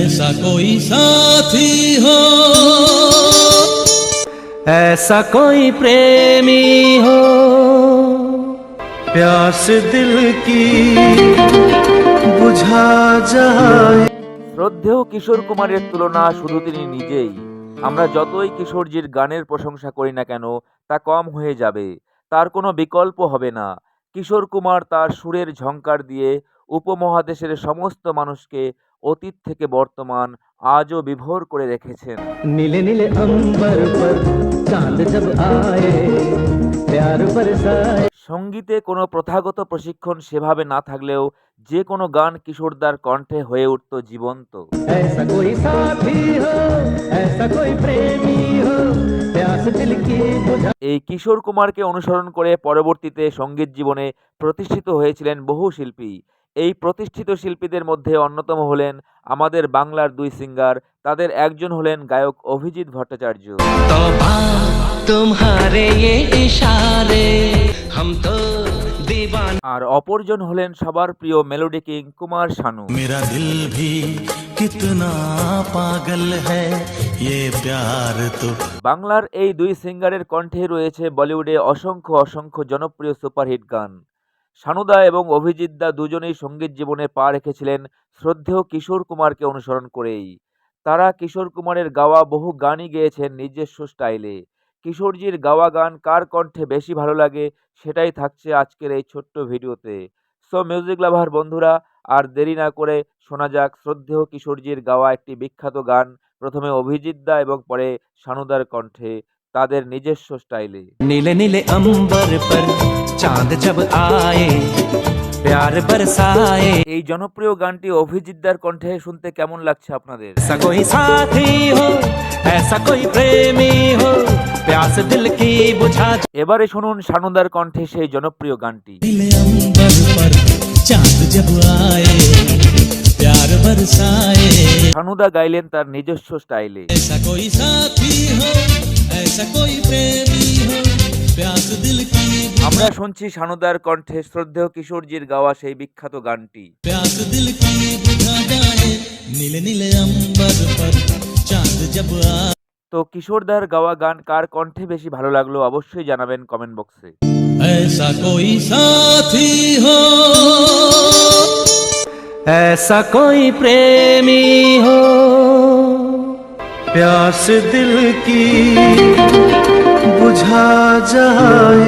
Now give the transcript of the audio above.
ऐसा कोई साथी हो, ऐसा कोई प्रेमी हो, प्यास दिल की बुझा जाए। শ্রদ্ধেয় কিশোর কুমারের তুলনা শুধু তিনি নিজেই। আমরা যতই কিশোরজির গানের প্রশংসা করি না কেন তা কম হয়ে যাবে, তার কোনো বিকল্প হবে না। কিশোর কুমার তার সুরের ঝংকার দিয়ে উপমহাদেশের সমস্ত মানুষকে অতীত থেকে বর্তমান আজও বিভোর করে রেখেছেন। नीले नीले अंबर पर चांद जब आए, प्यार बरसाए। সঙ্গীতে কোনো প্রথাগত প্রশিক্ষণ সেভাবে না থাকলেও যে কোনো গান কিশোরদার কণ্ঠে হয়ে উঠত জীবন্ত। ऐसा कोई साथी हो, ऐसा कोई प्रेमी हो, प्यास दिल की बुझा। এই কিশোর কুমারকে অনুসরণ করে পরবর্তীতে সঙ্গীত জীবনে প্রতিষ্ঠিত হয়েছিলেন বহু শিল্পী। এই প্রতিষ্ঠিত শিল্পীদের মধ্যে অন্যতম হলেন আমাদের বাংলার দুই সিঙ্গার। তাদের একজন হলেন গায়ক অভিজিৎ ভট্টাচার্য, तौबा तुम्हारे ये इशारे, हम तो दीवाने। আর অপরজন হলেন সবার প্রিয় মেলোডি কিং কুমার শানু। मेरा दिल भी कितना पागल है, ये प्यार तो। বাংলার এই দুই সিঙ্গারের কণ্ঠে রয়েছে বলিউডে অসংখ্য অসংখ্য জনপ্রিয় সুপারহিট গান। শানুদা এবং অভিজিৎ দা দুজনেই সঙ্গীত জীবনে পা রেখেছিলেন শ্রদ্ধেয় কিশোর কুমারকে অনুসরণ করেই। তারা কিশোর কুমারের গাওয়া বহু গানই গেয়েছেন নিজস্ব স্টাইলে। কিশোরজির গাওয়া গান কার কণ্ঠে বেশি ভালো লাগে সেটাই থাকছে আজকের এই ছোট্ট ভিডিওতে। সো মিউজিক লাভার বন্ধুরা, আর দেরি না করে শোনা যাক শ্রদ্ধেয় কিশোরজির গাওয়া একটি বিখ্যাত গান, প্রথমে অভিজিৎ দা এবং পরে শানুদার কণ্ঠে তাদের নিজস্ব স্টাইলে। नीले नीले अंबर पर चांद जब आए, प्यार बरसाए। এই জনপ্রিয় গানটি অভিজিৎ দার কণ্ঠে শুনতে কেমন লাগছে আপনাদের? ऐसा कोई साथी हो, ऐसा कोई प्रेमी हो, प्यास दिल की बुझा। এবারে শুনুন শানুদার কণ্ঠে সেই জনপ্রিয় গানটি। नीले अंबर पर चांद जब आए, प्यार बरसाए। শানুদা গাইলেন তার নিজস্ব স্টাইলে। ऐसा कोई साथी हो, ऐसा कोई प्रेमी हो, प्यास दिल की बुझा। আমরা শুনছি শানুদার কণ্ঠে শ্রদ্ধেয় কিশোরজির গাওয়া সেই বিখ্যাত গানটি। प्यास दिल की बुझा जाए, नीले नीले अंबर पर चांद जब आए। তো কিশোরদার গাওয়া গান কার কণ্ঠে বেশি ভালো লাগলো অবশ্যই জানাবেন কমেন্ট বক্সে। ऐसा कोई साथी हो, ऐसा कोई प्रेमी हो, प्यास दिल की बुझा जाए।